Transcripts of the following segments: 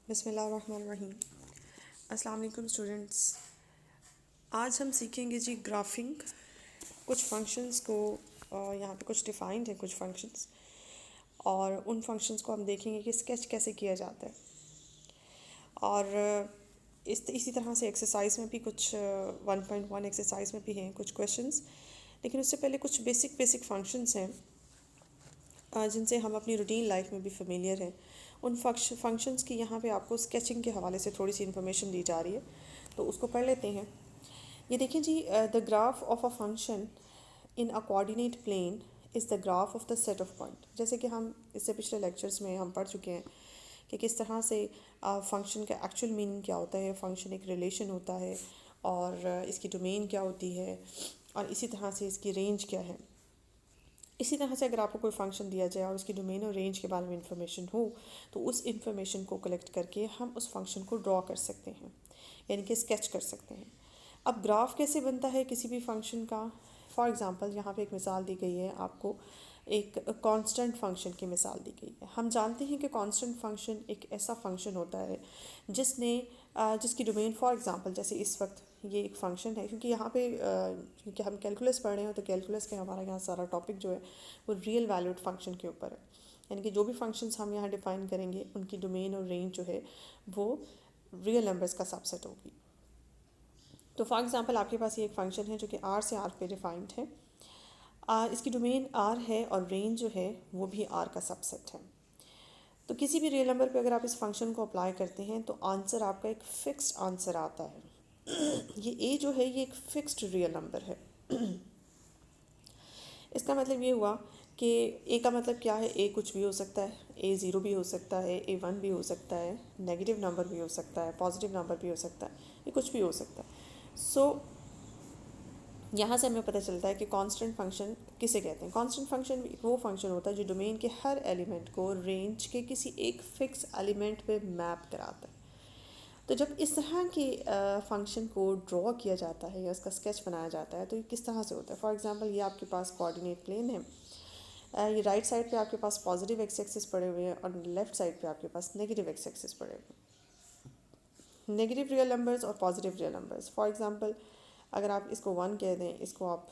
बिस्मिल्लाहिर्रहमानिर्रहीम। अस्सलाम वालेकुम स्टूडेंट्स। आज हम सीखेंगे जी ग्राफिंग। कुछ फंक्शंस को यहाँ पे कुछ डिफाइंड है कुछ फंक्शंस, और उन फंक्शंस को हम देखेंगे कि स्केच कैसे किया जाता है। और इसी तरह से एक्सरसाइज में भी कुछ 1.1 एक्सरसाइज में भी हैं कुछ क्वेश्चंस, लेकिन उससे पहले कुछ बेसिक फंक्शंस हैं जिनसे हम अपनी रूटीन लाइफ में भी फेमिलियर हैं। उन फंक्शंस की यहाँ पे आपको स्केचिंग के हवाले से थोड़ी सी इन्फॉर्मेशन दी जा रही है, तो उसको पढ़ लेते हैं। ये देखिए जी, the graph of a function in a coordinate plane is the graph of the set of point. जैसे कि हम इससे पिछले लेक्चर्स में हम पढ़ चुके हैं कि किस तरह से फंक्शन का एक्चुअल मीनिंग क्या होता है। फंक्शन एक रिलेशन होता है और इसकी डोमेन क्या होती है, और इसी तरह से इसकी रेंज क्या है। इसी तरह से अगर आपको कोई फंक्शन दिया जाए और उसकी डोमेन और रेंज के बारे में इंफॉर्मेशन हो, तो उस इंफॉर्मेशन को कलेक्ट करके हम उस फंक्शन को ड्रॉ कर सकते हैं, यानी कि स्केच कर सकते हैं। अब ग्राफ कैसे बनता है किसी भी फंक्शन का? फॉर एग्ज़ाम्पल यहाँ पे एक मिसाल दी गई है आपको, एक कांस्टेंट फंक्शन की मिसाल दी गई है। हम जानते हैं कि कांस्टेंट फंक्शन एक ऐसा फंक्शन होता है जिसकी डोमेन, फॉर एग्ज़ाम्पल जैसे इस वक्त ये एक फ़ंक्शन है, क्योंकि यहाँ पे क्योंकि हम कैलकुलस पढ़ रहे हैं, तो कैलकुलस के हमारा यहाँ सारा टॉपिक जो है वो रियल वैल्यूड फंक्शन के ऊपर है। यानी कि जो भी फंक्शंस हम यहाँ डिफ़ाइन करेंगे उनकी डोमेन और रेंज जो है वो रियल नंबर्स का सबसेट होगी। तो फॉर एग्ज़ाम्पल आपके पास ये एक फ़ंक्शन है जो कि आर से आर पे डिफाइंड है। इसकी डोमेन आर है और रेंज जो है वो भी आर का सबसेट है। तो किसी भी रियल नंबर पे अगर आप इस फंक्शन को अप्लाई करते हैं तो आंसर आपका एक फ़िक्स्ड आंसर आता है। ये ए जो है ये एक फ़िक्स्ड रियल नंबर है। इसका मतलब ये हुआ कि ए का मतलब क्या है? ए कुछ भी हो सकता है, ए ज़ीरो भी हो सकता है, ए वन भी हो सकता है, नेगेटिव नंबर भी हो सकता है, पॉजिटिव नंबर भी हो सकता है, ये कुछ भी हो सकता है। सो यहाँ से हमें पता चलता है कि कांस्टेंट फंक्शन किसे कहते हैं। कांस्टेंट फंक्शन वो फंक्शन होता है जो डोमेन के हर एलिमेंट को रेंज के किसी एक फ़िक्स एलिमेंट पे मैप कराता है। तो जब इस तरह के फंक्शन को ड्रॉ किया जाता है या उसका स्केच बनाया जाता है तो ये किस तरह से होता है? फॉर एग्जांपल ये आपके पास कोऑर्डिनेट प्लेन है। ये राइट साइड पे आपके पास पॉजिटिव एक्स एक्सिस पड़े हुए हैं और लेफ्ट साइड पे आपके पास नेगेटिव एक्स एक्सिस पड़े हुए हैं। नेगेटिव रियल नंबर्स और positive real numbers. For example अगर आप इसको 1 कह दें, इसको आप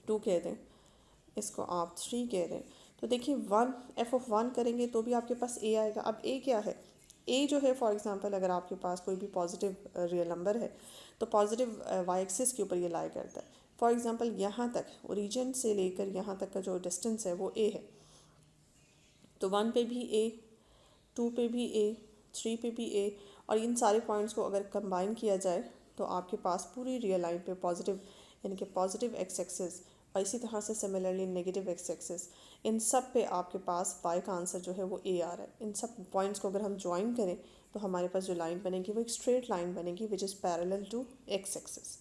2 कह दें, इसको आप 3 कह दें, तो देखिए 1 f(1) करेंगे तो भी आपके पास ए आएगा। अब ए क्या है? ए जो है फॉर एग्जांपल अगर आपके पास कोई भी पॉजिटिव रियल नंबर है तो पॉजिटिव वाई एक्सिस के ऊपर ये लाई करता है। फॉर एग्जांपल यहाँ तक ओरिजिन से लेकर यहाँ तक का जो डिस्टेंस है वो ए है, तो 1 पे भी ए, 2 पे भी ए, 3 पे भी ए, और इन सारे पॉइंट्स को अगर कंबाइन किया जाए तो आपके पास पूरी रियल लाइन पे पॉजिटिव, यानी कि पॉजिटिव एक्स एक्सिस, और इसी तरह से सिमिलरली नेगेटिव एक्स एक्सिस, इन सब पे आपके पास वाई का आंसर जो है वो ए आ रहा है। इन सब पॉइंट्स को अगर हम ज्वाइन करें तो हमारे पास जो लाइन बनेगी वो एक स्ट्रेट लाइन बनेगी which is parallel to X axis.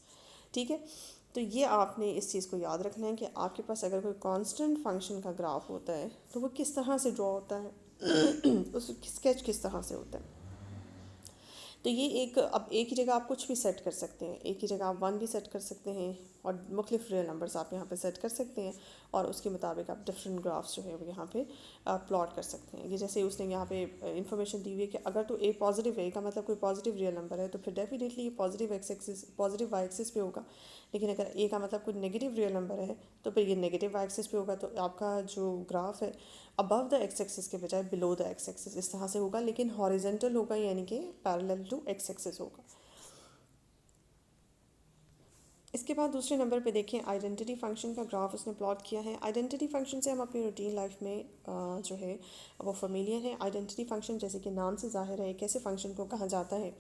ठीक है, तो ये आपने इस चीज़ को याद रखना है कि आपके पास अगर कोई कांस्टेंट फंक्शन का ग्राफ होता है तो वो किस तरह से ड्रॉ होता है उस स्केच किस तरह से होता है। तो ये एक, अब एक ही जगह आप कुछ भी सेट कर सकते हैं, एक ही जगह आप 1 भी सेट कर सकते हैं और मुख्तलिफ रियल नंबर्स आप यहाँ पे सेट कर सकते हैं, और उसके मुताबिक आप डिफरेंट ग्राफ्स जो है वो यहाँ पे प्लॉट कर सकते हैं। ये जैसे उसने यहाँ पे इन्फॉर्मेशन दी हुई है कि अगर तो ए पॉजिटिव है, का मतलब कोई पॉजिटिव रियल नंबर है, तो फिर डेफिनेटली ये positive X axis, positive Y axis पे होगा। लेकिन अगर ए का मतलब कोई नेगेटिव रियल नंबर है तो फिर ये नेगेटिव वाई एक्सिस पे होगा। तो आपका जो ग्राफ है अबव द एक्स एक्सिस के बजाय बिलो द एक्स एक्सिस इस तरह से होगा, लेकिन हॉरिजेंटल होगा, यानी कि पैरेलल टू एक्स एक्सिस होगा। इसके बाद दूसरे नंबर पे देखें, आइडेंटिटी फंक्शन का ग्राफ उसने प्लॉट किया है। आइडेंटिटी फंक्शन से हम अपनी रूटीन लाइफ में जो है वो फेमिलियर है। आइडेंटिटी फंक्शन जैसे कि नाम से ज़ाहिर है एक ऐसे फंक्शन को कहा जाता है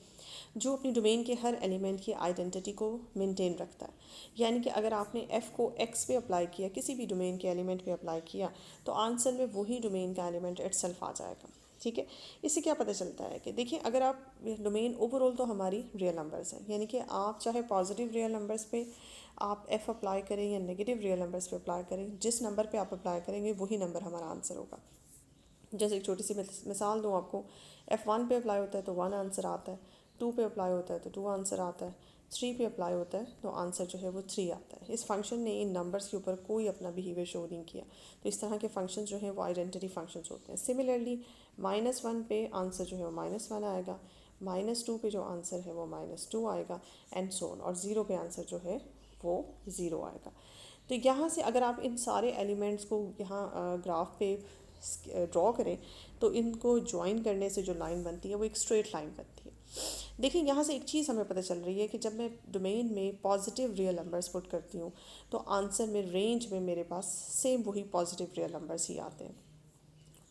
जो अपनी डोमेन के हर एलिमेंट की आइडेंटिटी को मेंटेन रखता है। यानी कि अगर आपने f को x पे अप्लाई किया, किसी भी डोमेन के एलिमेंट पे अप्लाई किया, तो आंसर में वही डोमेन का एलिमेंट इटसेल्फ आ जाएगा। ठीक है, इससे क्या पता चलता है कि देखिए अगर आप डोमेन ओवरऑल तो हमारी रियल नंबर्स हैं, यानी कि आप चाहे पॉजिटिव रियल नंबर्स पे आप f अप्लाई करें या नेगेटिव रियल नंबर्स पे अप्लाई करें, जिस नंबर पे आप अप्लाई करेंगे वही नंबर हमारा आंसर होगा। जैसे एक छोटी सी मिसाल दूँ आपको, f1 पे अप्लाई होता है तो 1 आंसर आता है, 2 पे अप्लाई होता है तो 2 आंसर आता है, 3 पे अप्लाई होता है तो आंसर जो है वो 3 आता है। इस फंक्शन ने इन नंबर्स के ऊपर कोई अपना बिहेवियर शो नहीं किया। तो इस तरह के फंक्शन जो है वो आइडेंटिटी फंक्शंस होते हैं। सिमिलरली -1 पे आंसर जो है वो -1 आएगा, -2 पे जो आंसर है वो -2 आएगा, एंड सो ऑन, और 0 पे आंसर जो है वो 0 आएगा। तो यहाँ से अगर आप इन सारे एलिमेंट्स को यहाँ ग्राफ पे ड्रॉ करें तो इनको ज्वाइन करने से जो लाइन बनती है वो एक स्ट्रेट लाइन बनती है। देखिए यहाँ से एक चीज़ हमें पता चल रही है कि जब मैं डोमेन में पॉजिटिव रियल नंबर्स पुट करती हूँ तो आंसर में रेंज में मेरे पास सेम वही पॉजिटिव रियल नंबर्स ही आते हैं,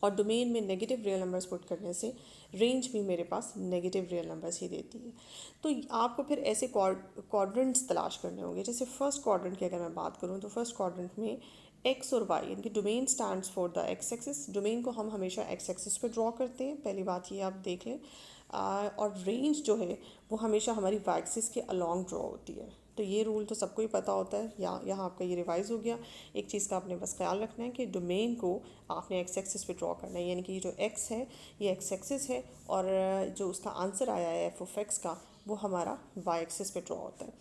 और डोमेन में नेगेटिव रियल नंबर्स पुट करने से रेंज भी मेरे पास नेगेटिव रियल नंबर्स ही देती है। तो आपको फिर ऐसे क्वाड्रेंट्स तलाश करने होंगे। जैसे फर्स्ट क्वाड्रेंट की अगर मैं बात करूँ तो फर्स्ट क्वाड्रेंट में एक्स और वाई, यानी कि domain stands for the x axis. Domain को हम हमेशा एक्स एक्सिस पे ड्रॉ करते हैं, पहली बात ये आप देख लें। और रेंज जो है वो हमेशा हमारी वाई एक्सिस के अलॉन्ग ड्रॉ होती है। तो ये रूल तो सबको ही पता होता है, यहाँ आपका ये रिवाइज हो गया। एक चीज़ का आपने बस ख्याल रखना है कि डोमेन को आपने एक्स एक्सिस पे ड्रॉ करना है, यानी कि ये जो एक्स है ये एक्स एक्सिस है, और जो उसका आंसर आया है एफ ऑफ एक्स का वो हमारा वाई एक्सिस पे ड्रॉ होता है।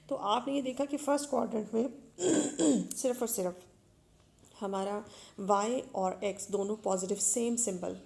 तो आपने ये देखा कि फर्स्ट क्वाड्रेंट में सिर्फ और सिर्फ हमारा वाई और एक्स दोनों पॉजिटिव सेम सिंबल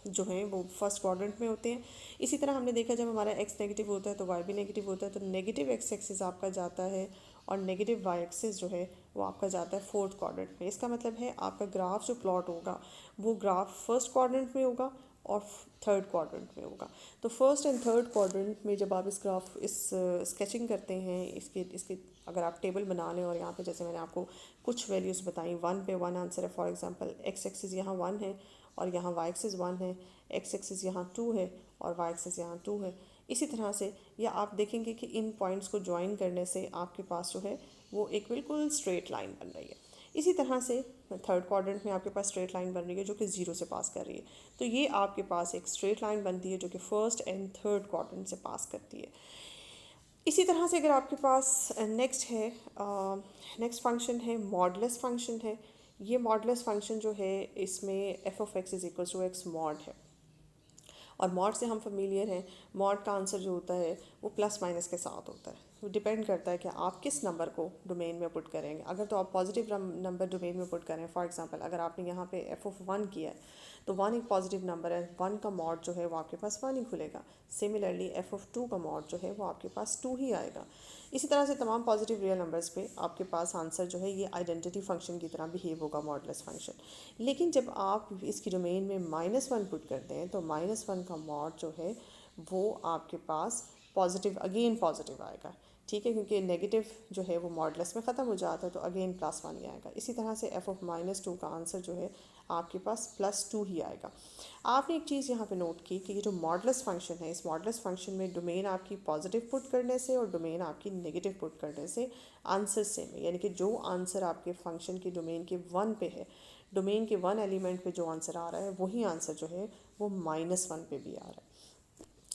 जो हैं वो फर्स्ट क्वाड्रेंट में होते हैं। इसी तरह हमने देखा जब हमारा एक्स नेगेटिव होता है तो वाई भी नेगेटिव होता है, तो नेगेटिव एक्स एक्सिस आपका जाता है और नेगेटिव वाई एक्सिस जो है वो आपका जाता है फोर्थ क्वाड्रेंट में। इसका मतलब है आपका ग्राफ जो प्लॉट होगा वो ग्राफ फर्स्ट क्वाड्रेंट में होगा और थर्ड क्वाड्रेंट में होगा। तो फर्स्ट एंड थर्ड क्वाड्रेंट में जब आप इस ग्राफ इस स्केचिंग करते हैं, इसके अगर आप टेबल बना लें, और यहाँ पे जैसे मैंने आपको कुछ वैल्यूज़ बताई, 1 पे 1 आंसर है, फॉर एग्जांपल एक्स एक्सिस यहाँ 1 है और यहाँ वाई एक्सिस 1 है, एक्स एक्सिस यहाँ 2 है और वाई एक्सिस यहाँ 2 है। इसी तरह से या आप देखेंगे कि इन पॉइंट्स को ज्वाइन करने से आपके पास जो है वो एक बिल्कुल स्ट्रेट लाइन बन रही है। इसी तरह से थर्ड क्वाड्रेंट में आपके पास स्ट्रेट लाइन बन रही है जो कि 0 से पास कर रही है। तो ये आपके पास एक स्ट्रेट लाइन बनती है जो कि फर्स्ट एंड थर्ड क्वाड्रेंट से पास करती है। इसी तरह से अगर आपके पास नेक्स्ट फंक्शन है मॉडुलस फंक्शन है। ये मॉडुलस फंक्शन जो है इसमें F of X is equal to X mod है, और मॉड से हम फेमिलियर हैं। मॉड का आंसर जो होता है वो प्लस माइनस के साथ होता है। तो डिपेंड करता है कि आप किस नंबर को डोमेन में पुट करेंगे। अगर तो आप पॉजिटिव नंबर डोमेन में पुट करें, फॉर एग्जांपल अगर आपने यहाँ पे एफ ऑफ 1 किया है तो 1 एक पॉजिटिव नंबर है, 1 का मॉड जो है वो आपके पास 1 ही खुलेगा। सिमिलरली एफ ऑफ 2 का मॉड जो है वो आपके पास 2 ही आएगा। इसी तरह से तमाम पॉजिटिव रियल नंबर्स पे आपके पास आंसर जो है ये आइडेंटिटी फंक्शन की तरह बिहेव होगा, मॉडुलस फंक्शन। लेकिन जब आप इसकी डोमेन में -1 पुट करते हैं तो -1 का मॉड जो है वो आपके पास पॉजिटिव अगेन पॉजिटिव आएगा, ठीक है, क्योंकि नेगेटिव जो है वो मॉडुलस में ख़त्म हो जाता है तो अगेन +1 ही आएगा। इसी तरह से एफ ऑफ -2 का आंसर जो है आपके पास +2 ही आएगा। आपने एक चीज़ यहाँ पे नोट की कि ये जो मॉडुलस फंक्शन है, इस मॉडुलस फंक्शन में डोमेन आपकी पॉजिटिव पुट करने से और डोमेन आपकी नेगेटिव पुट करने से आंसर सेम है, यानी कि जो आंसर आपके फंक्शन की डोमेन के 1 पे है, डोमेन के 1 एलिमेंट पे जो आंसर आ रहा है वही आंसर जो है वो -1 पे भी आ रहा है।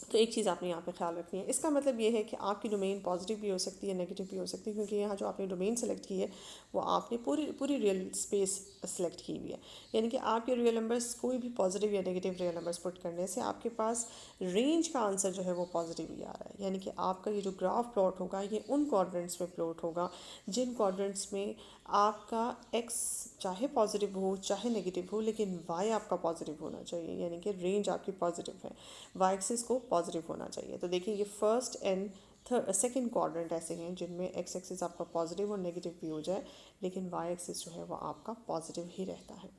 तो एक चीज़ आपने यहाँ पे ख्याल रखनी है। इसका मतलब ये है कि आपकी डोमेन पॉजिटिव भी हो सकती है, नेगेटिव भी हो सकती है, क्योंकि यहाँ जो आपने डोमेन सेलेक्ट की है वो आपने पूरी पूरी रियल स्पेस सेलेक्ट की हुई है। यानी कि आपके रियल नंबर्स कोई भी पॉजिटिव या नेगेटिव रियल नंबर्स पुट करने से आपके पास रेंज का आंसर जो है वो पॉजिटिव ही आ रहा है। यानी कि आपका ये जो ग्राफ प्लॉट होगा ये उन क्वाड्रेंट्स में प्लॉट होगा जिन क्वाड्रेंट्स में आपका एक्स चाहे पॉजिटिव हो चाहे नेगेटिव हो, लेकिन वाई आपका पॉजिटिव होना चाहिए, यानी कि रेंज आपकी पॉजिटिव है, वाई एक्सिस को पॉजिटिव होना चाहिए। तो देखिए ये फर्स्ट एंड सेकंड क्वाड्रेंट ऐसे हैं जिनमें एक्स एक्सिस आपका पॉजिटिव और नेगेटिव भी हो जाए, लेकिन वाई एक्सिस जो है वो आपका पॉजिटिव ही रहता है।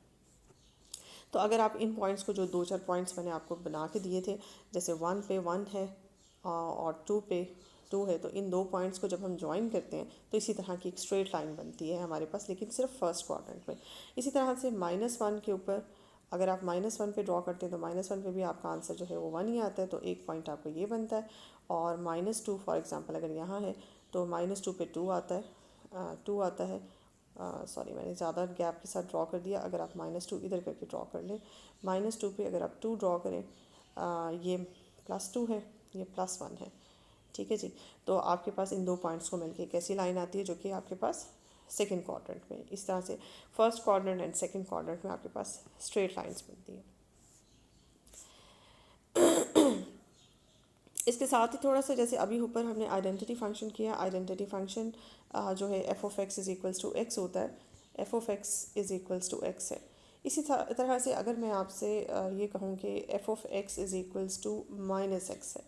तो अगर आप इन पॉइंट्स को, जो 2-4 पॉइंट्स मैंने आपको बना के दिए थे, जैसे 1 पे 1 है और 2 पे 2 है, तो इन 2 पॉइंट्स को जब हम ज्वाइन करते हैं तो इसी तरह की एक स्ट्रेट लाइन बनती है हमारे पास, लेकिन सिर्फ फर्स्ट क्वाड्रेंट में। इसी तरह से -1 के ऊपर अगर आप -1 पे ड्रॉ करते हैं तो -1 पे भी आपका आंसर जो है वो 1 ही आता है, तो एक पॉइंट आपको ये बनता है। और -2 फॉर एग्जांपल अगर यहाँ है तो -2 पे 2 आता है, 2 आता है। सॉरी मैंने ज़्यादा गैप के साथ ड्रॉ कर दिया। अगर आप -2 इधर करके ड्रॉ कर लें, -2 पे अगर आप 2 ड्रॉ करें, ये +2 है, ये +1 है, ठीक है जी। तो आपके पास इन 2 पॉइंट्स को मिलके एक ऐसी लाइन आती है जो कि आपके पास सेकंड क्वाड्रेंट में, इस तरह से first quadrant and second quadrant में आपके पास स्ट्रेट लाइंस बनती है। इसके साथ ही थोड़ा सा जैसे अभी ऊपर हमने आइडेंटिटी फंक्शन किया, आइडेंटिटी फंक्शन जो है F of X is equals to X होता है, F of X is equals to X है। इसी तरह से अगर मैं आपसे ये कहूँ कि F of X is equals to minus X है,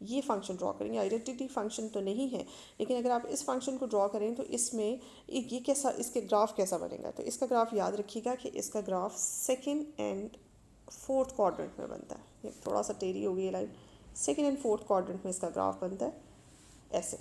ये फंक्शन ड्रॉ करेंगे। आइडेंटिटी फंक्शन तो नहीं है, लेकिन अगर आप इस फंक्शन को ड्रॉ करें तो इसमें ये कैसा, इसके ग्राफ कैसा बनेगा, तो इसका ग्राफ याद रखिएगा कि इसका graph second and fourth quadrant में बनता है। ये थोड़ा सा टेढ़ी हो गई ये line, second and fourth quadrant में इसका ग्राफ बनता है ऐसे,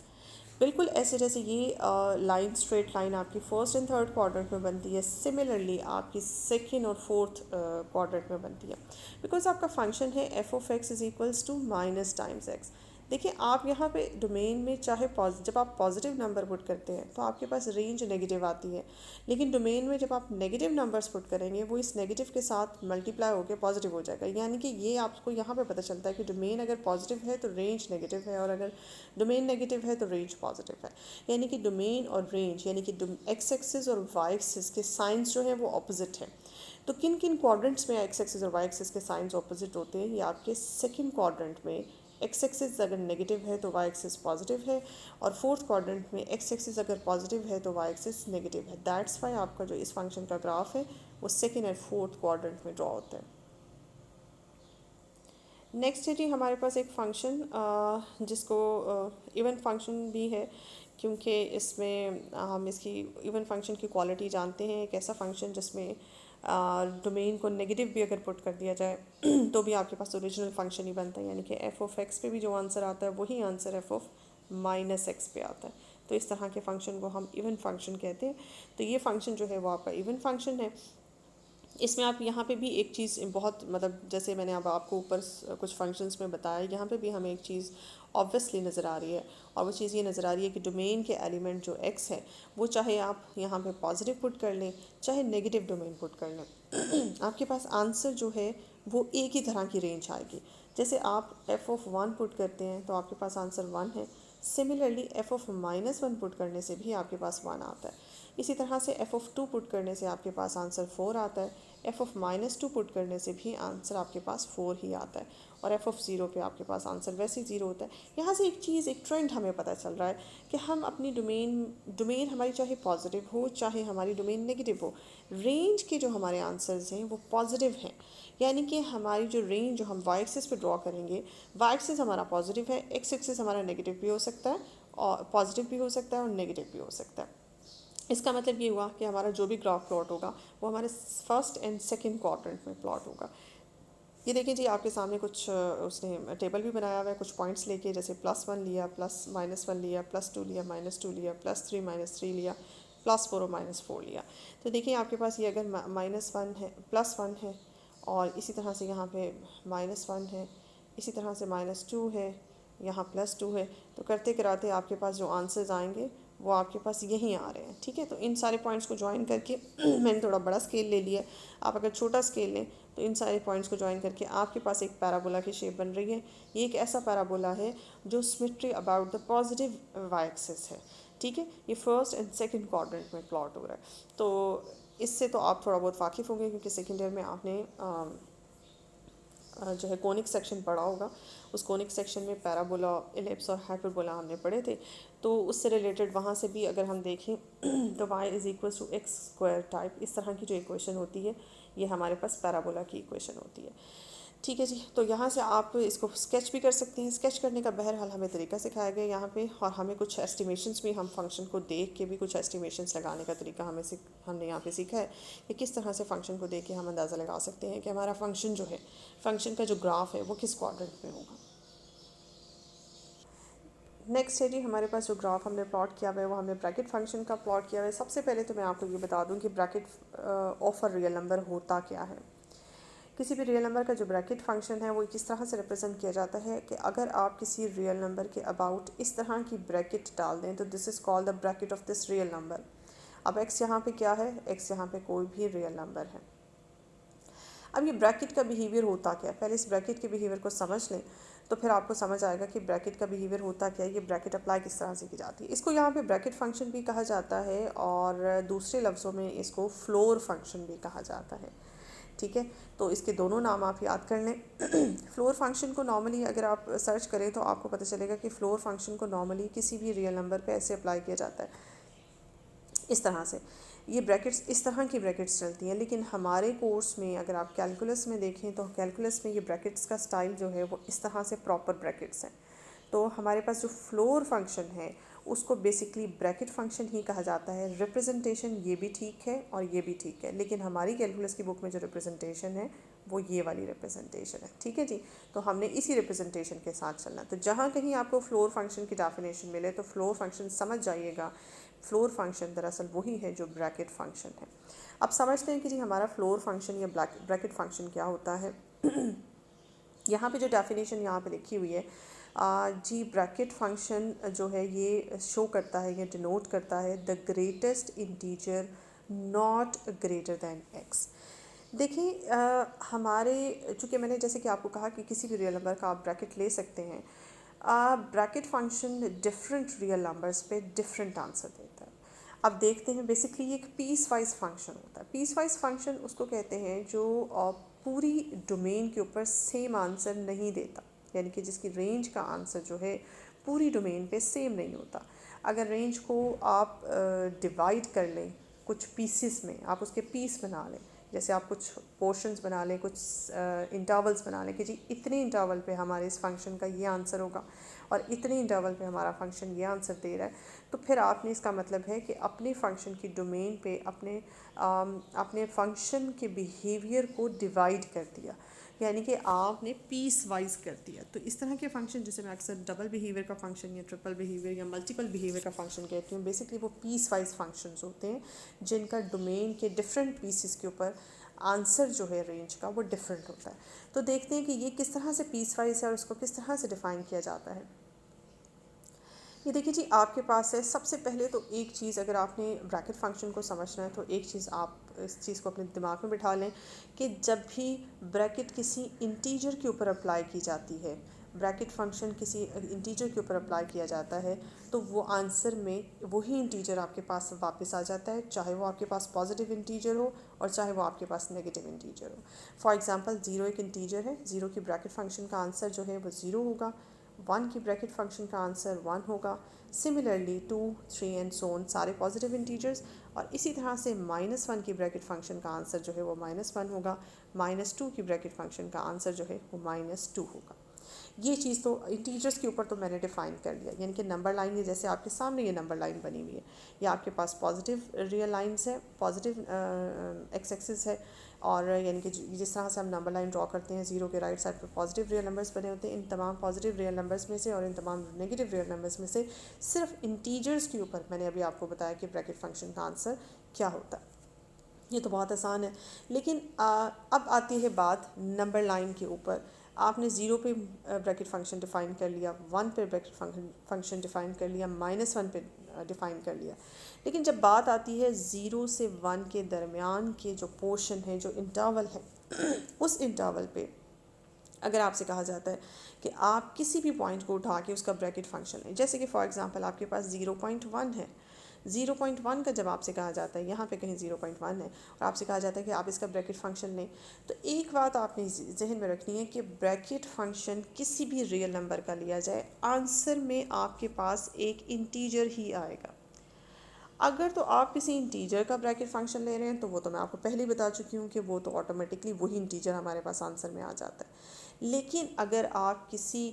बिल्कुल ऐसे जैसे ये लाइन, स्ट्रेट लाइन आपकी फर्स्ट एंड थर्ड क्वाड्रेंट में बनती है, सिमिलरली आपकी सेकेंड और फोर्थ क्वाड्रेंट में बनती है। बिकॉज आपका फंक्शन है F of X is equals to minus times X. देखिए आप यहाँ पे डोमेन में चाहे जब आप पॉजिटिव नंबर पुट करते हैं तो आपके पास रेंज नेगेटिव आती है, लेकिन डोमेन में जब आप नेगेटिव नंबर्स पुट करेंगे वो इस नेगेटिव के साथ मल्टीप्लाई होकर पॉजिटिव हो जाएगा। यानी कि ये आपको यहाँ पे पता चलता है कि डोमेन अगर पॉजिटिव है तो रेंज नेगेटिव है, और अगर डोमेन नेगेटिव है तो रेंज पॉजिटिव है। यानी कि डोमेन और रेंज यानी कि एक्स एक्सिस और वाई एक्सिस के साइंस जो है वो ऑपोजिट है। तो किन किन क्वाड्रेंट्स में एक्स एक्सिस और वाई एक्सिस के साइंस ऑपोजिट होते हैं, ये आपके सेकंड क्वाड्रेंट में एक्स एक्सिस अगर नेगेटिव है तो वाई एक्सिस पॉजिटिव है, और फोर्थ क्वाड्रेंट में एक्स एक्सिस अगर पॉजिटिव है तो वाई एक्सिस नेगेटिव है। दैट्स वाई आपका जो इस फंक्शन का ग्राफ है वो सेकंड एंड फोर्थ क्वाड्रेंट में ड्रॉ होता है। नेक्स्ट है जी हमारे पास एक फंक्शन जिसको इवन फंक्शन भी है, क्योंकि इसमें हम इसकी इवन फंक्शन की क्वालिटी जानते हैं। एक ऐसा फंक्शन जिसमें डोमेन को नेगेटिव भी अगर पुट कर दिया जाए तो भी आपके पास ओरिजिनल फंक्शन ही बनता है। यानी कि एफ ऑफ एक्स पे भी जो आंसर आता है वही answer F of minus x पे आता है। तो इस तरह के फंक्शन को हम इवन फंक्शन कहते हैं। तो ये फंक्शन जो है वो आपका इवन फंक्शन है। इसमें आप यहाँ पे भी एक चीज़ बहुत मतलब जैसे मैंने अब आपको ऊपर कुछ फंक्शंस में बताया, यहाँ पे भी हमें एक चीज़ ऑब्वियसली नज़र आ रही है, और वो चीज़ ये नज़र आ रही है कि डोमेन के एलिमेंट जो एक्स है वो चाहे आप यहाँ पे पॉजिटिव पुट कर लें चाहे नेगेटिव डोमेन पुट कर लें आपके पास आंसर जो है वो एक ही तरह की रेंज आएगी। जैसे आप एफ ऑफ वन पुट करते हैं तो आपके पास आंसर वन है, similarly F of minus one put करने से भी आपके पास वन आता है। इसी तरह से एफ ऑफ टू पुट करने से आपके पास आंसर फोर आता है, F of minus two put करने से भी आंसर आपके पास फोर ही आता है, और एफ ऑफ ज़ीरो पे आपके पास आंसर वैसे ही ज़ीरो होता है। यहाँ से एक चीज़, एक ट्रेंड हमें पता चल रहा है कि हम अपनी डोमेन हमारी चाहे पॉजिटिव हो चाहे हमारी डोमेन नेगेटिव हो, रेंज के जो हमारे आंसर्स हैं वो पॉजिटिव हैं। यानी कि हमारी जो रेंज जो हम वाई एक्सिस पे ड्रॉ करेंगे, वाई एक्सिस हमारा पॉजिटिव है, एक्स एक्सिस हमारा नेगेटिव भी हो सकता है, और पॉजिटिव भी हो सकता है और नेगेटिव भी हो सकता है। इसका मतलब ये हुआ कि हमारा जो भी ग्राफ प्लॉट होगा वो हमारे फर्स्ट एंड सेकंड क्वाड्रेंट में प्लॉट होगा। ये देखिए जी आपके सामने कुछ उसने टेबल भी बनाया हुआ है कुछ पॉइंट्स लेके, जैसे प्लस वन लिया, प्लस माइनस वन लिया, प्लस टू लिया, माइनस टू लिया, प्लस थ्री माइनस थ्री लिया, प्लस फोर और माइनस फोर लिया। तो देखिए आपके पास ये अगर माइनस वन है, प्लस वन है, और इसी तरह से यहाँ पे माइनस वन है, इसी तरह से माइनस टू है, यहाँ प्लस टू है, तो करते कराते आपके पास जो आंसर्स आएंगे वो आपके पास यहीं आ रहे हैं। ठीक है, तो इन सारे पॉइंट्स को ज्वाइन करके मैंने थोड़ा बड़ा स्केल ले लिया, आप अगर छोटा स्केल लें तो इन सारे पॉइंट्स को ज्वाइन करके आपके पास एक पैराबोला की शेप बन रही है। ये एक ऐसा पैराबोला है जो symmetry about the positive Y axis है। ठीक है, ये फर्स्ट एंड सेकंड क्वाड्रेंट में प्लॉट हो रहा है। तो इससे तो आप थोड़ा बहुत वाकिफ़ होंगे, क्योंकि सेकेंड ईयर में आपने जो है कोनिक सेक्शन पढ़ा होगा। उस कोनिक सेक्शन में पैराबोला, इलिप्स और हाइपरबोला हमने पढ़े थे। तो उससे रिलेटेड वहाँ से भी अगर हम देखें तो y is equal to X square type इस तरह की जो इक्वेशन होती है ये हमारे पास पैराबोला की इक्वेशन होती है। ठीक है जी, तो यहाँ से आप इसको स्केच भी कर सकते हैं। स्केच करने का बहरहाल हमें तरीका सिखाया गया यहाँ पे, और हमें कुछ एस्टिमेशंस भी, हम फंक्शन को देख के भी कुछ एस्टिमेशंस लगाने का तरीका हमने यहाँ पे सीखा है कि किस तरह से फंक्शन को देख के हम अंदाज़ा लगा सकते हैं कि हमारा फंक्शन जो है, फंक्शन का जो ग्राफ है वो किस क्वाड्रेंट में होगा। नेक्स्ट है जी हमारे पास जो ग्राफ हमने प्लॉट किया हुआ है वो हमने ब्रैकेट फंक्शन का प्लॉट किया हुआ है। सबसे पहले तो मैं आपको ये बता दूँ कि bracket of a real number होता क्या है। किसी भी रियल नंबर का जो ब्रैकेट फंक्शन है वो किस तरह से रिप्रेजेंट किया जाता है कि अगर आप किसी रियल नंबर के अबाउट इस तरह की ब्रैकेट डाल दें तो this is called the bracket of this real number. अब एक्स यहाँ पे क्या है, एक्स यहाँ पे कोई भी रियल नंबर है। अब ये ब्रैकेट का बिहेवियर होता क्या है, पहले इस ब्रैकेट के बिहेवियर को समझ लें तो फिर आपको समझ आएगा कि ब्रैकेट का बिहेवियर होता क्या है, ये ब्रैकेट अप्लाई किस तरह से की जाती है। इसको यहाँ पे ब्रैकेट फंक्शन भी कहा जाता है, और दूसरे लफ्ज़ों में इसको फ्लोर फंक्शन भी कहा जाता है। ठीक है। तो इसके दोनों नाम आप याद कर लें। फ्लोर फंक्शन को नॉर्मली अगर आप सर्च करें तो आपको पता चलेगा कि फ्लोर फंक्शन को नॉर्मली किसी भी रियल नंबर पे ऐसे अप्लाई किया जाता है, इस तरह से। ये ब्रैकेट्स, इस तरह की ब्रैकेट्स चलती हैं। लेकिन हमारे कोर्स में अगर आप कैलकुलस में देखें तो कैलकुलस में ये ब्रैकेट्स का स्टाइल जो है वो इस तरह से प्रॉपर ब्रैकेट्स हैं। तो हमारे पास जो फ्लोर फंक्शन है उसको बेसिकली ब्रैकेट फंक्शन ही कहा जाता है। रिप्रेजेंटेशन ये भी ठीक है और ये भी ठीक है, लेकिन हमारी कैलकुलस की बुक में जो रिप्रेजेंटेशन है वो ये वाली रिप्रेजेंटेशन है, ठीक है जी। तो हमने इसी रिप्रेजेंटेशन के साथ चलना। तो जहाँ कहीं आपको फ्लोर फंक्शन की डेफिनेशन मिले तो फ्लोर फंक्शन समझ जाइएगा, फ्लोर फंक्शन दरअसल वही है जो ब्रैकेट फंक्शन है। अब समझते हैं कि जी हमारा फ्लोर फंक्शन या ब्रैकेट फंक्शन क्या होता है। यहाँ पे जो डेफिनेशन यहाँ पे लिखी हुई है, जी ब्रैकेट फंक्शन जो है ये शो करता है, ये डिनोट करता है the greatest integer not greater than x. देखिए हमारे, चूँकि मैंने जैसे कि आपको कहा कि किसी भी रियल नंबर का आप ब्रैकेट ले सकते हैं, bracket function different real numbers पे डिफरेंट आंसर देता है। अब देखते हैं, बेसिकली ये एक पीस वाइज फंक्शन होता है। पीस वाइज फंक्शन उसको कहते हैं जो पूरी डोमेन के ऊपर सेम आंसर नहीं देता, यानी कि जिसकी रेंज का आंसर जो है पूरी डोमेन पे सेम नहीं होता। अगर रेंज को आप डिवाइड कर लें कुछ पीसेस में, आप उसके पीस बना लें, जैसे आप कुछ पोर्शंस बना लें, कुछ इंटरवल्स बना लें कि जी इतने इंटरवल पे हमारे इस फंक्शन का ये आंसर होगा और इतने इंटरवल पे हमारा फंक्शन ये आंसर दे रहा है, तो फिर आपने, इसका मतलब है कि अपने फंक्शन की डोमेन पे अपने फंक्शन के बिहेवियर को डिवाइड कर दिया, यानी कि आपने पीस वाइज कर दिया। तो इस तरह के फंक्शन, जैसे मैं अक्सर डबल बिहेवियर का फंक्शन या ट्रिपल बिहेवियर या मल्टीपल बिहेवियर का फंक्शन कहती हूँ, बेसिकली वो पीस वाइज फंक्शंस होते हैं जिनका डोमेन के डिफरेंट पीसेस के ऊपर आंसर जो है रेंज का वो डिफरेंट होता है। तो देखते हैं कि ये किस तरह से पीस वाइज है और उसको किस तरह से डिफ़ाइन किया जाता है। ये देखिए जी, आपके पास है, सबसे पहले तो एक चीज़, अगर आपने ब्रैकेट फंक्शन को समझना है तो एक चीज़ आप इस चीज़ को अपने दिमाग में बिठा लें कि जब भी ब्रैकेट किसी इंटीजर के ऊपर अप्लाई की जाती है, ब्रैकेट फंक्शन किसी इंटीजर के ऊपर अप्लाई किया जाता है, तो वो आंसर में वही इंटीजर आपके पास वापस आ जाता है, चाहे वो आपके पास पॉजिटिव इंटीजर हो और चाहे वो आपके पास नेगेटिव इंटीजर हो। फॉर एग्जांपल 0 एक इंटीजर है, 0 की ब्रैकेट फंक्शन का आंसर जो है वो 0 होगा, 1 की ब्रैकेट फंक्शन का आंसर 1 होगा। सिमिलरली 2, 3 एंड सो ऑन सारे पॉजिटिव इंटीजर्स, और इसी तरह से -1 की ब्रैकेट फंक्शन का आंसर जो है वो -1 होगा, -2 की ब्रैकेट फंक्शन का आंसर जो है वो -2 होगा। ये चीज़ तो इंटीजर्स के ऊपर तो मैंने डिफ़ाइन कर लिया, यानी कि नंबर लाइन है, जैसे आपके सामने ये नंबर लाइन बनी हुई है, या आपके पास पॉजिटिव रियल लाइंस है, पॉजिटिव एक्स एक्सिस है, और यानी कि जिस तरह से हम नंबर लाइन ड्रॉ करते हैं, 0 के राइट साइड पर पॉजिटिव रियल नंबर्स बने होते हैं। इन तमाम पॉजिटिव रियल नंबर्स में से और इन तमाम नेगेटिव रियल नंबर्स में से सिर्फ इंटीजर्स के ऊपर मैंने अभी आपको बताया कि ब्रैकेट फंक्शन का आंसर क्या होता है। ये तो बहुत आसान है। लेकिन अब आती है बात नंबर लाइन के ऊपर। आपने 0 पे ब्रैकेट फंक्शन डिफ़ाइन कर लिया, 1 पे ब्रैकेट फंक्शन डिफ़ाइन कर लिया, -1 पे डिफ़ाइन कर लिया, लेकिन जब बात आती है 0 से 1 के दरमियान के जो पोर्शन है, जो इंटरवल है, उस इंटरवल पे अगर आपसे कहा जाता है कि आप किसी भी पॉइंट को उठा के उसका ब्रैकेट फंक्शन लें, जैसे कि फॉर एग्जांपल आपके पास 0.1 है, 0.1 का जब आपसे कहा जाता है, यहाँ पे कहीं 0.1 है और आपसे कहा जाता है कि आप इसका ब्रैकेट फंक्शन लें, तो एक बात आपने जहन में रखनी है कि ब्रैकेट फंक्शन किसी भी रियल नंबर का लिया जाए, आंसर में आपके पास एक इंटीजर ही आएगा। अगर तो आप किसी इंटीजर का ब्रैकेट फंक्शन ले रहे हैं तो वो तो मैं आपको पहले ही बता चुकी हूँ कि वो तो ऑटोमेटिकली वही इंटीजर हमारे पास आंसर में आ जाता है। लेकिन अगर आप किसी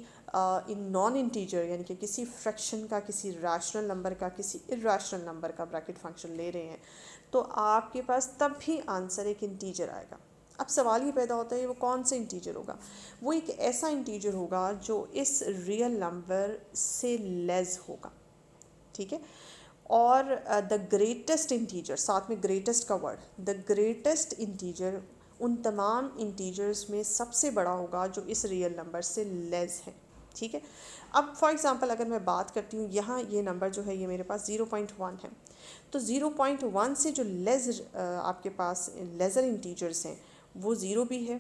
इन नॉन इंटीजर, यानी कि किसी फ्रैक्शन का, किसी रैशनल नंबर का, किसी इर्रेशनल नंबर का ब्रैकेट फंक्शन ले रहे हैं, तो आपके पास तब भी आंसर एक इंटीजर आएगा। अब सवाल ये पैदा होता है वो कौन सा इंटीजर होगा। वो एक ऐसा इंटीजर होगा जो इस रियल नंबर से लेस होगा, ठीक है। और द ग्रेटेस्ट इंटीजर, साथ में ग्रेटेस्ट का वर्ड, द ग्रेटेस्ट इंटीजर उन तमाम इंटीजर्स में सबसे बड़ा होगा जो इस रियल नंबर से लेस है, ठीक है। अब फॉर एग्जांपल अगर मैं बात करती हूँ, यहाँ ये नंबर जो है ये मेरे पास 0.1 है, तो 0.1 से जो लेस आपके पास लेज़र इंटीजर्स हैं वो 0 भी है,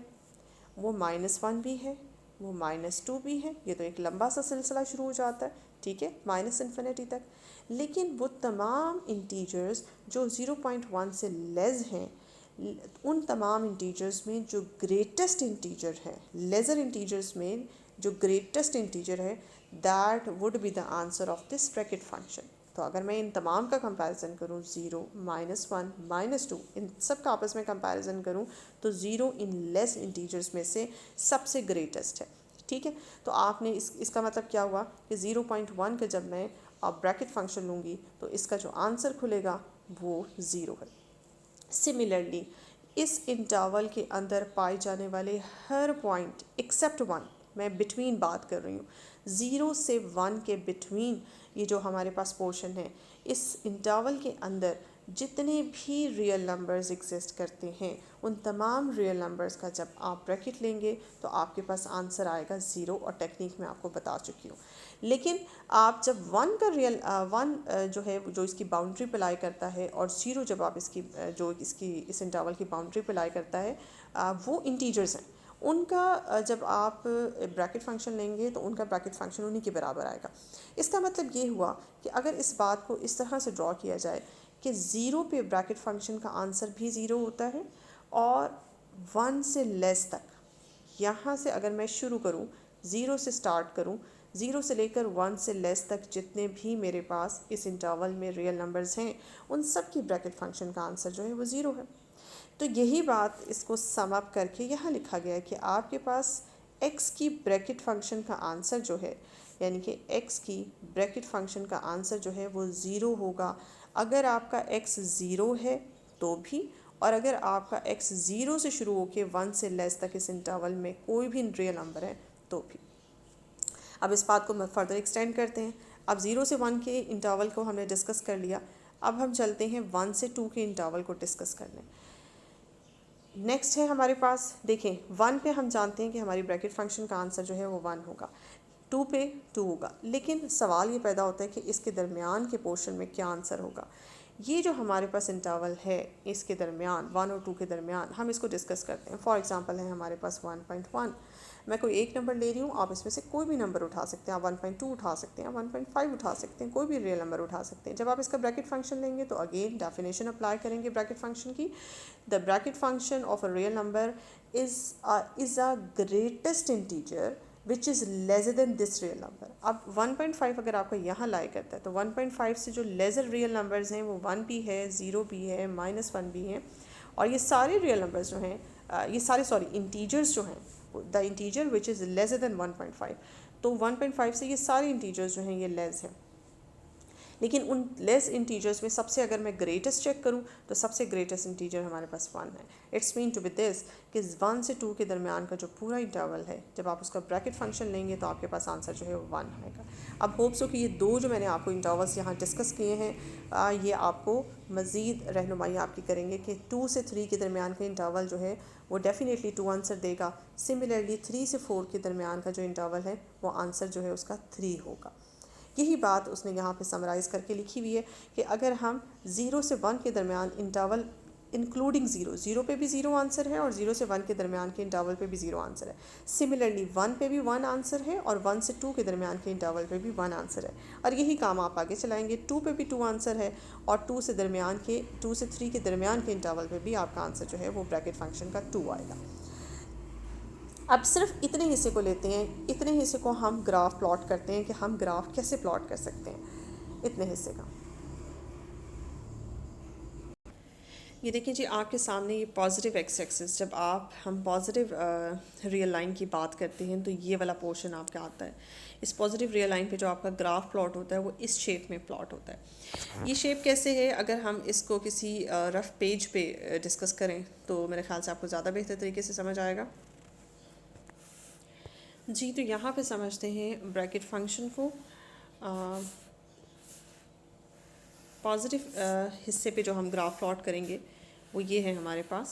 वो -1 भी है, वो -2 भी है। ये तो एक लंबा सा सिलसिला शुरू हो जाता है, ठीक है, -इन्फिनिटी तक। लेकिन वो तमाम इंटीजर्स जो 0.1 से लेस हैं, उन तमाम इंटीजर्स में जो ग्रेटेस्ट इंटीजर है, लेज़र इंटीजर्स में जो ग्रेटेस्ट इंटीजर है, that would be the answer of this bracket function. तो अगर मैं इन तमाम का कंपैरिजन करूँ, 0, -1, -2, इन सब का आपस में कंपैरिजन करूँ, तो 0 इन लेस इंटीजर्स में से सबसे ग्रेटेस्ट है। ठीक है, तो आपने इसका मतलब क्या हुआ कि 0.1 का जब मैं अब ब्रैकेट फंक्शन लूँगी तो इसका जो आंसर खुलेगा वो 0 है। सिमिलरली इस इंटरवल के अंदर पाए जाने वाले हर पॉइंट एक्सेप्ट 1, मैं बिटवीन बात कर रही हूँ, 0 से 1 के बिटवीन ये जो हमारे पास पोर्शन है, इस इंटरवल के अंदर जितने भी रियल नंबर्स एग्जिस्ट करते हैं, उन तमाम रियल नंबर्स का जब आप ब्रैकेट लेंगे तो आपके पास आंसर आएगा 0, और टेक्निक मैं आपको बता चुकी हूँ। लेकिन आप जब 1 का रियल 1 जो है जो इसकी बाउंड्री पे लाई करता है, और 0 जब आप इसकी जो इसकी इस इंटरवल की बाउंड्री पे लाई करता है, वो इंटीजर्स हैं, उनका जब आप ब्रैकेट फंक्शन लेंगे तो उनका ब्रैकेट फंक्शन उन्हीं के बराबर आएगा। इसका मतलब ये हुआ कि अगर इस बात को इस तरह से ड्रॉ किया जाए कि 0 पे ब्रैकेट फंक्शन का आंसर भी 0 होता है, और 1 से लेस तक, यहाँ से अगर मैं शुरू करूँ, 0 से स्टार्ट करूँ, 0 से लेकर 1 से लेस तक जितने भी मेरे पास इस इंटरवल में रियल नंबर्स हैं, उन सब की ब्रैकेट फंक्शन का आंसर जो है वो 0 है। तो यही बात इसको सम अप करके यहाँ लिखा गया है कि आपके पास x की ब्रैकेट फंक्शन का आंसर जो है, यानी कि x की ब्रैकेट फंक्शन का आंसर जो है वो 0 होगा अगर आपका x 0 है तो भी, और अगर आपका x 0 से शुरू होकर 1 से लेस तक इस इंटरवल में कोई भी रियल नंबर है तो भी। अब इस बात को फर्दर एक्सटेंड करते हैं। अब 0 से 1 के इंटरवल को हमने डिस्कस कर लिया, अब हम चलते हैं 1 से 2 के इंटरवल को डिस्कस करने। नेक्स्ट है हमारे पास, देखें 1 पे हम जानते हैं कि हमारी ब्रैकेट फंक्शन का आंसर जो है वो 1 होगा, 2 पे 2 होगा, लेकिन सवाल ये पैदा होता है कि इसके दरमियान के पोर्शन में क्या आंसर होगा। ये जो हमारे पास इंटरवल है, इसके दरमियान 1 और 2 के दरमियान हम इसको डिस्कस करते हैं। फॉर एग्जांपल है हमारे पास 1.1, मैं कोई एक नंबर ले रही हूँ, आप इसमें से कोई भी नंबर उठा सकते हैं, आप 1.2 उठा सकते हैं, 1.5 उठा सकते हैं, कोई भी रियल नंबर उठा सकते हैं। जब आप इसका ब्रैकेट फंक्शन लेंगे तो अगेन डेफिनेशन अप्लाई करेंगे ब्रैकेट फंक्शन की। The bracket function of a real number is a greatest integer which is lesser than this real number. अब 1.5 अगर आपको यहाँ लाई करता है तो 1.5 से जो लेज़र रियल नंबर्स हैं वो 1 भी है, 0 भी है, -1 भी हैं, और ये सारे रियल नंबर्स जो हैं, ये सारे इंटीजर्स जो हैं, the integer which is lesser than 1.5, तो 1.5 से ये सारे इंटीजर्स जो हैं ये लेस हैं। लेकिन उन लेस इंटीजर्स में सबसे अगर मैं ग्रेटेस्ट चेक करूं तो सबसे ग्रेटेस्ट इंटीजर हमारे पास 1 है। It's mean to be this कि 1 से 2 के दरमियान का जो पूरा इंटरवल है, जब आप उसका ब्रैकेट फंक्शन लेंगे तो आपके पास आंसर जो है वो 1 आएगा। अब होप्स हो कि ये दो जो मैंने आपको इंटरवल्स यहाँ डिस्कस किए हैं, ये आपको मज़ीद रहनुमाई आपकी करेंगे कि 2 से 3 के दरमियान का इंटरवल जो है वो डेफिनेटली 2 आंसर देगा। सिमिलरली 3 से 4 के दरमियान का जो इंटरवल है वो आंसर जो है उसका 3 होगा। यही बात उसने यहाँ पे समराइज़ करके लिखी हुई है कि अगर हम 0 से 1 के दरमियान इंटरवल इंक्लूडिंग 0 पे भी 0 आंसर है, और 0 से 1 के दरमियान के इंटरवल पे भी 0 आंसर है। सिमिलरली 1 पे भी 1 आंसर है, और 1 से 2 के दरमियान के इंटरवल पे भी 1 आंसर है, और यही काम आप आगे चलाएंगे। 2 पे भी 2 आंसर है, और 2 से 3 के दरमियान के इंटरवल पे भी आपका आंसर जो है वो ब्रैकेट फंक्शन का 2 आएगा। अब सिर्फ इतने हिस्से को लेते हैं, इतने हिस्से को हम ग्राफ प्लॉट करते हैं कि हम ग्राफ कैसे प्लॉट कर सकते हैं इतने हिस्से का। ये देखिए जी, आपके सामने ये पॉजिटिव एक्स एक्सिस, जब हम पॉजिटिव रियल लाइन की बात करते हैं तो ये वाला पोर्शन आपका आता है। इस पॉजिटिव रियल लाइन पे जो आपका ग्राफ प्लॉट होता है वो इस शेप में प्लॉट होता है। ये शेप कैसे है, अगर हम इसको किसी रफ पेज पे डिस्कस करें तो मेरे ख्याल से आपको ज़्यादा बेहतर तरीके से समझ आएगा जी। तो यहाँ पे समझते हैं ब्रैकेट फंक्शन को। पॉजिटिव हिस्से पे जो हम ग्राफ प्लॉट करेंगे वो ये है हमारे पास।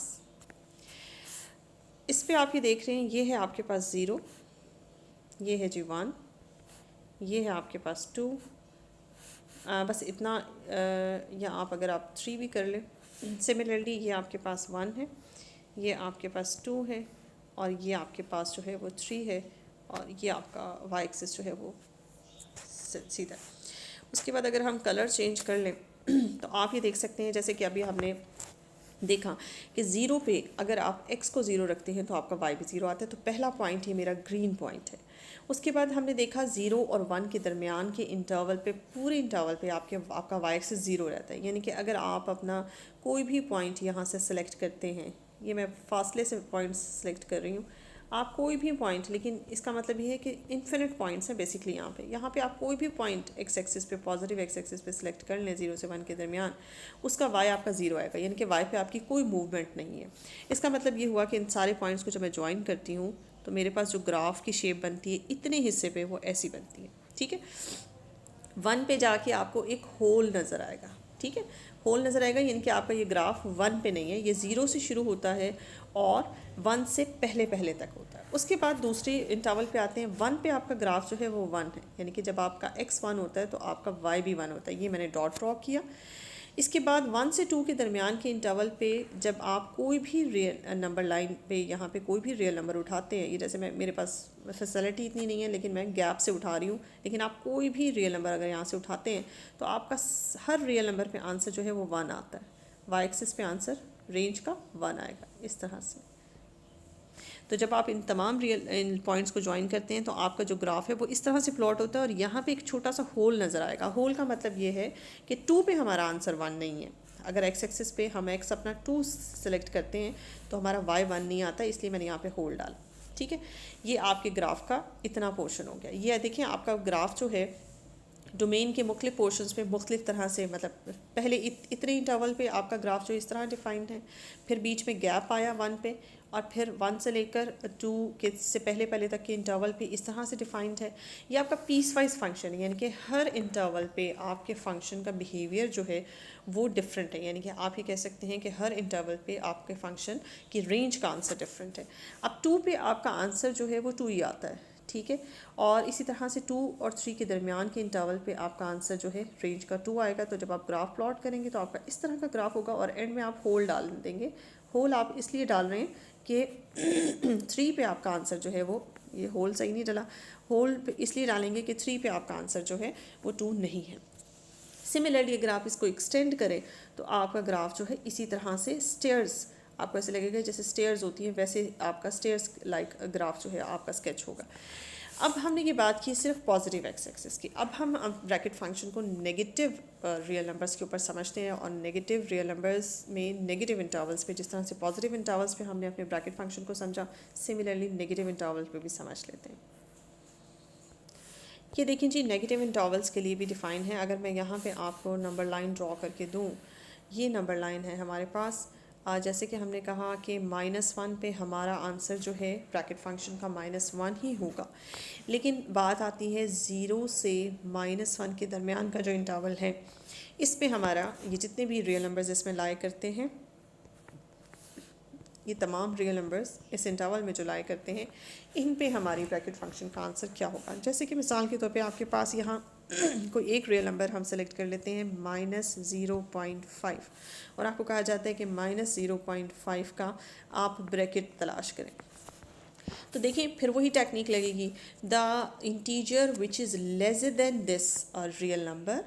इस पे आप ये देख रहे हैं, ये है आपके पास 0, ये है जी 1, ये है आपके पास 2, बस इतना, या आप अगर आप 3 भी कर लें। सिमिलरली ये आपके पास 1 है, ये आपके पास 2 है, और ये आपके पास जो है वो 3 है, और ये आपका वाई एक्सिस जो है वो सीधा। उसके बाद अगर हम कलर चेंज कर लें तो आप ये देख सकते हैं, जैसे कि अभी हमने देखा कि ज़ीरो पे अगर आप x को ज़ीरो रखते हैं तो आपका y भी ज़ीरो आता है, तो पहला पॉइंट ये मेरा ग्रीन पॉइंट है। उसके बाद हमने देखा ज़ीरो और वन के दरमियान के इंटरवल पे, पूरे इंटरवल पे आपका y एक्सिस ज़ीरो रहता है। यानी कि अगर आप अपना कोई भी पॉइंट यहाँ से सेलेक्ट करते हैं, ये मैं फासले से पॉइंट सेलेक्ट कर रही हूँ, आप कोई भी पॉइंट, लेकिन इसका मतलब ये है कि इन्फिनिट पॉइंट्स हैं बेसिकली यहाँ पे आप कोई भी पॉइंट एक्स एक्सिस पे, पॉजिटिव एक्स एक्सिस पे सिलेक्ट कर लें ज़ीरो से वन के दरमियान, उसका वाई आपका ज़ीरो आएगा, यानी कि वाई पे आपकी कोई मूवमेंट नहीं है। इसका मतलब ये हुआ कि इन सारे पॉइंट्स को जब मैं ज्वाइन करती हूँ तो मेरे पास जो ग्राफ की शेप बनती है इतने हिस्से पे वो ऐसी बनती है। ठीक है, वन पे जाके आपको एक होल नज़र आएगा। ठीक है, होल नज़र आएगा, यानी कि आपका ये ग्राफ वन पे नहीं है, ये ज़ीरो से शुरू होता है और वन से पहले पहले तक होता है। उसके बाद दूसरे इंटरवल पे आते हैं, वन पे आपका ग्राफ जो है वो वन है, यानी कि जब आपका एक्स वन होता है तो आपका वाई भी वन होता है। ये मैंने डॉट ड्रॉ किया। इसके बाद वन से टू के दरमियान के इंटरवल पे जब आप कोई भी रियल नंबर लाइन पे यहाँ पे कोई भी रियल नंबर उठाते हैं, ये जैसे मेरे पास फैसिलिटी इतनी नहीं है लेकिन मैं गैप से उठा रही हूँ, लेकिन आप कोई भी रियल नंबर अगर यहाँ से उठाते हैं तो आपका हर रियल नंबर पे आंसर जो है वो वन आता है। वाई एक्सिस पे आंसर रेंज का वन आएगा इस तरह से। तो जब आप इन तमाम इन पॉइंट्स को ज्वाइन करते हैं तो आपका जो ग्राफ है वो इस तरह से प्लॉट होता है, और यहाँ पे एक छोटा सा होल नज़र आएगा। होल का मतलब ये है कि टू पे हमारा आंसर वन नहीं है। अगर एक्स एक्सिस पे हम एक्स अपना टू सेलेक्ट करते हैं तो हमारा वाई वन नहीं आता, इसलिए मैंने यहाँ पे होल डाला। ठीक है, ये आपके ग्राफ का इतना पोर्शन हो गया। ये देखिए आपका ग्राफ जो है डोमेन के मुख्तलिफ पोर्शंस में मुख्तलिफ तरह से, मतलब पहले इतने इंटरवल पे आपका ग्राफ जो इस तरह डिफाइंड है, फिर बीच में गैप आया वन पे, और फिर वन से लेकर टू के से पहले पहले तक के इंटरवल पे इस तरह से डिफाइंड है। ये आपका पीस वाइज फंक्शन है, यानी कि हर इंटरवल पे आपके फंक्शन का बिहेवियर जो है वो डिफरेंट है। यानी कि आप ये कह सकते हैं कि हर इंटरवल पे आपके फंक्शन की रेंज का आंसर डिफरेंट है। अब टू पे आपका आंसर जो है वो टू ही आता है। ठीक है, और इसी तरह से टू और थ्री के दरमियान के इंटरवल पे आपका आंसर जो है रेंज का टू आएगा। तो जब आप ग्राफ प्लॉट करेंगे तो आपका इस तरह का ग्राफ होगा, और एंड में आप होल डाल देंगे। होल आप इसलिए डाल रहे हैं कि थ्री पे आपका आंसर जो है वो, ये होल सही नहीं डला, होल पे इसलिए डालेंगे कि थ्री पे आपका आंसर जो है वो टू नहीं है। सिमिलरली अगर आप इसको एक्सटेंड करें तो आपका ग्राफ जो है इसी तरह से स्टेयर्स, आपको ऐसे लगेगा जैसे स्टेयर्स होती हैं वैसे आपका स्टेयर्स लाइक ग्राफ जो है आपका स्केच होगा। अब हमने ये बात की सिर्फ पॉजिटिव एक्स एक्सिस की। अब हम ब्रैकेट फंक्शन को नेगेटिव रियल नंबर्स के ऊपर समझते हैं, और नेगेटिव रियल नंबर्स में नेगेटिव इंटरवल्स पे, जिस तरह से पॉजिटिव इंटरवल्स पे हमने अपने ब्रैकेट फंक्शन को समझा, सिमिलरली नेगेटिव इंटरवल्स पे भी समझ लेते हैं। ये देखिए जी, नेगेटिव इंटरवल्स के लिए भी डिफ़ाइन है। अगर मैं यहाँ पे आपको नंबर लाइन ड्रॉ करके दूँ, ये नंबर लाइन है हमारे पास। जैसे कि हमने कहा कि -1 पे हमारा आंसर जो है ब्रैकेट फंक्शन का -1 ही होगा, लेकिन बात आती है 0 से -1 के दरमियान का जो इंटरवल है, इस पे हमारा ये जितने भी रियल नंबर्स इसमें लाए करते हैं, ये तमाम रियल नंबर्स इस इंटरवल में जो लाए करते हैं, इन पे हमारी ब्रैकेट फंक्शन का आंसर क्या होगा। जैसे कि मिसाल के तौर पे आपके पास यहाँ कोई एक रियल नंबर हम सेलेक्ट कर लेते हैं -0.5, और आपको कहा जाता है कि -0.5 का आप ब्रैकेट तलाश करें। तो देखिए फिर वही टेक्निक लगेगी, the integer which is lesser than this real number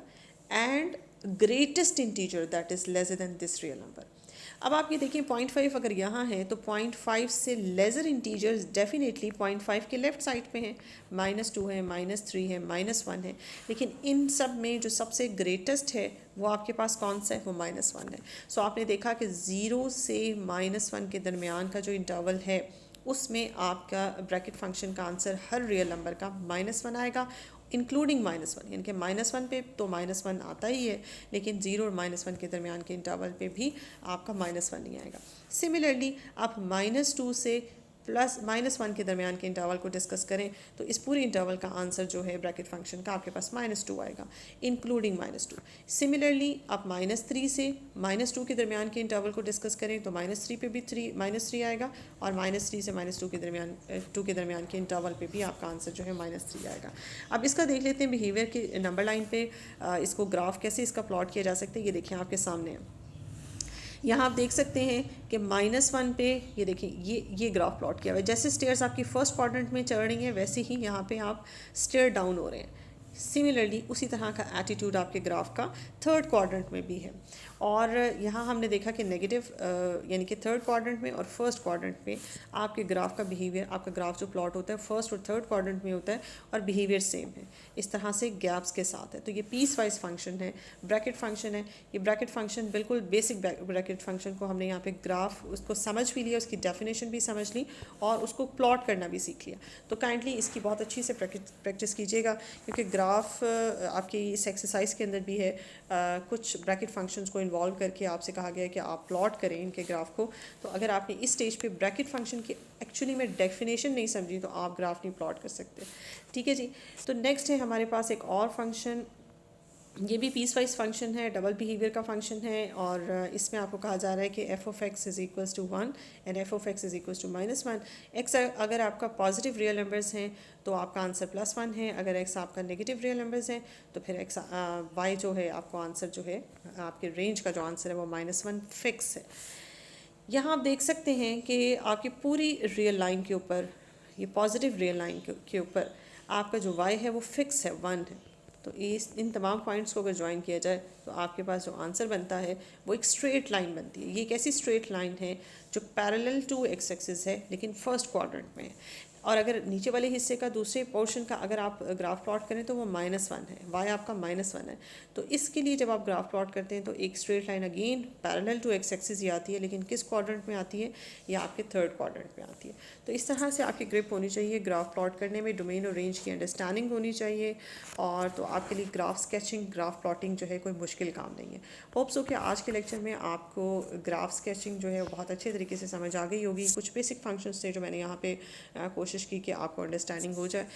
and greatest integer that is lesser than this real number. अब आप ये देखिए 0.5 अगर यहाँ है तो 0.5 से लेज़र इंटीजर्स डेफिनेटली 0.5 के लेफ़्ट साइड पे हैं, -2 है, -3 है, -1 है, लेकिन इन सब में जो सबसे ग्रेटेस्ट है वो आपके पास कौन सा है, वो -1 है। सो आपने देखा कि 0 से -1 के दरमियान का जो इंटरवल है उसमें आपका ब्रैकेट फंक्शन का आंसर हर रियल नंबर का -1 आएगा, इंक्लूडिंग -1, यानी कि -1 पे तो -1 आता ही है, लेकिन 0 और -1 के दरमियान के इंटरवल पे भी आपका -1 नहीं आएगा। सिमिलरली आप -2 से +-1 के दरमियान के इंटरवल को डिस्कस करें तो इस पूरे इंटरवल का आंसर जो है ब्रैकेट फंक्शन का आपके पास -2 आएगा, इंक्लूडिंग -2। सिमिलरली आप -3 से -2 के दरमियान के इंटरवल को डिस्कस करें तो -3 पे भी -3 आएगा, और -3 से -2 के दरमियान के इंटरवल पे भी आपका आंसर जो है -3 आएगा। अब इसका देख लेते हैं बिहेवियर की नंबर लाइन पे, इसको ग्राफ कैसे इसका प्लॉट किया जा सकता है। ये देखिए आपके सामने है, यहाँ आप देख सकते हैं कि -1 पे ये देखिए ये ग्राफ प्लॉट किया हुआ है। जैसे स्टेयर्स आपकी फर्स्ट क्वाड्रेंट में चढ़ रही हैं वैसे ही यहाँ पे आप स्टेयर डाउन हो रहे हैं। सिमिलरली उसी तरह का एटीट्यूड आपके ग्राफ का थर्ड क्वाड्रेंट में भी है। और यहाँ हमने देखा कि नेगेटिव यानी कि थर्ड क्वाड्रेंट में और फर्स्ट क्वाड्रेंट में आपके ग्राफ का बिहेवियर, आपका ग्राफ जो प्लॉट होता है फर्स्ट और थर्ड क्वाड्रेंट में होता है और बिहेवियर सेम है, इस तरह से गैप्स के साथ है। तो ये पीस वाइज फंक्शन है, ब्रैकेट फंक्शन है। ये ब्रैकेट फंक्शन बिल्कुल बेसिक ब्रैकेट फंक्शन को हमने यहाँ पे ग्राफ उसको समझ भी लिया, उसकी डेफिनेशन भी समझ ली और उसको प्लॉट करना भी सीख लिया। तो काइंडली इसकी बहुत अच्छी से प्रैक्टिस कीजिएगा, क्योंकि ग्राफ आपकी इस एक्सरसाइज के अंदर भी है। कुछ ब्रैकेट फंक्शंस को इन्वॉल्व करके आपसे कहा गया है कि आप प्लॉट करें इनके ग्राफ को। तो अगर आपने इस स्टेज पे ब्रैकेट फंक्शन की एक्चुअली में डेफिनेशन नहीं समझी तो आप ग्राफ नहीं प्लॉट कर सकते। ठीक है जी। तो नेक्स्ट है हमारे पास एक और फंक्शन, ये भी पीस वाइज फंक्शन है, डबल बिहेवियर का फंक्शन है और इसमें आपको कहा जा रहा है कि F of X is equals to 1 and F of X is equals to -1। X अगर आपका पॉजिटिव रियल नंबर्स हैं तो आपका आंसर +1 है, अगर एक्स आपका नेगेटिव रियल नंबर्स हैं तो फिर एक्स वाई जो है आपको आंसर जो है आपके रेंज का जो आंसर है वो -1 फिक्स है। यहाँ आप देख सकते हैं कि आपकी पूरी रियल लाइन के ऊपर, ये पॉजिटिव रियल लाइन के ऊपर आपका जो वाई है वो फिक्स है, 1 है। तो इस इन तमाम पॉइंट्स को अगर ज्वाइन किया जाए तो आपके पास जो आंसर बनता है वो एक स्ट्रेट लाइन बनती है। ये एक ऐसी स्ट्रेट लाइन है जो पैरेलल टू एक्स एक्सिस है लेकिन फर्स्ट क्वाड्रेंट में है। और अगर नीचे वाले हिस्से का दूसरे पोर्शन का अगर आप ग्राफ प्लॉट करें तो वो -1 है, वाई आपका -1 है। तो इसके लिए जब आप ग्राफ प्लॉट करते हैं तो एक straight line again parallel to X axis ही आती है, लेकिन किस क्वाड्रेंट में आती है, या आपके थर्ड क्वाड्रेंट में आती है। तो इस तरह से आपकी ग्रिप होनी चाहिए ग्राफ प्लॉट करने में, डोमेन और रेंज की अंडरस्टैंडिंग होनी चाहिए। और तो आपके लिए ग्राफ स्केचिंग, ग्राफ प्लॉटिंग जो है कोई मुश्किल काम नहीं है। होप्स हो कि आज के लेक्चर में आपको ग्राफ स्केचिंग जो है वो बहुत अच्छे तरीके से समझ आ गई होगी। कुछ बेसिक फंक्शंस थे जो मैंने यहाँ पे कोशिश की कि आपको अंडरस्टैंडिंग हो जाए।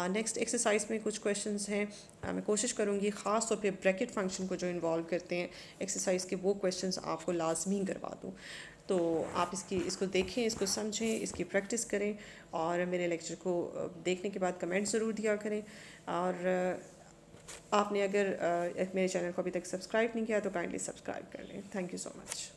नेक्स्ट एक्सरसाइज में कुछ क्वेश्चंस हैं, मैं कोशिश करूँगी ख़ास तौर पे ब्रैकेट फंक्शन को जो इन्वॉल्व करते हैं एक्सरसाइज के, वो क्वेश्चंस आपको लाजमी करवा दूँ। तो आप इसको देखें, इसको समझें, इसकी प्रैक्टिस करें और मेरे लेक्चर को देखने के बाद कमेंट ज़रूर दिया करें। और आपने अगर मेरे चैनल को अभी तक सब्सक्राइब नहीं किया तो काइंडली सब्सक्राइब कर लें। Thank you so much.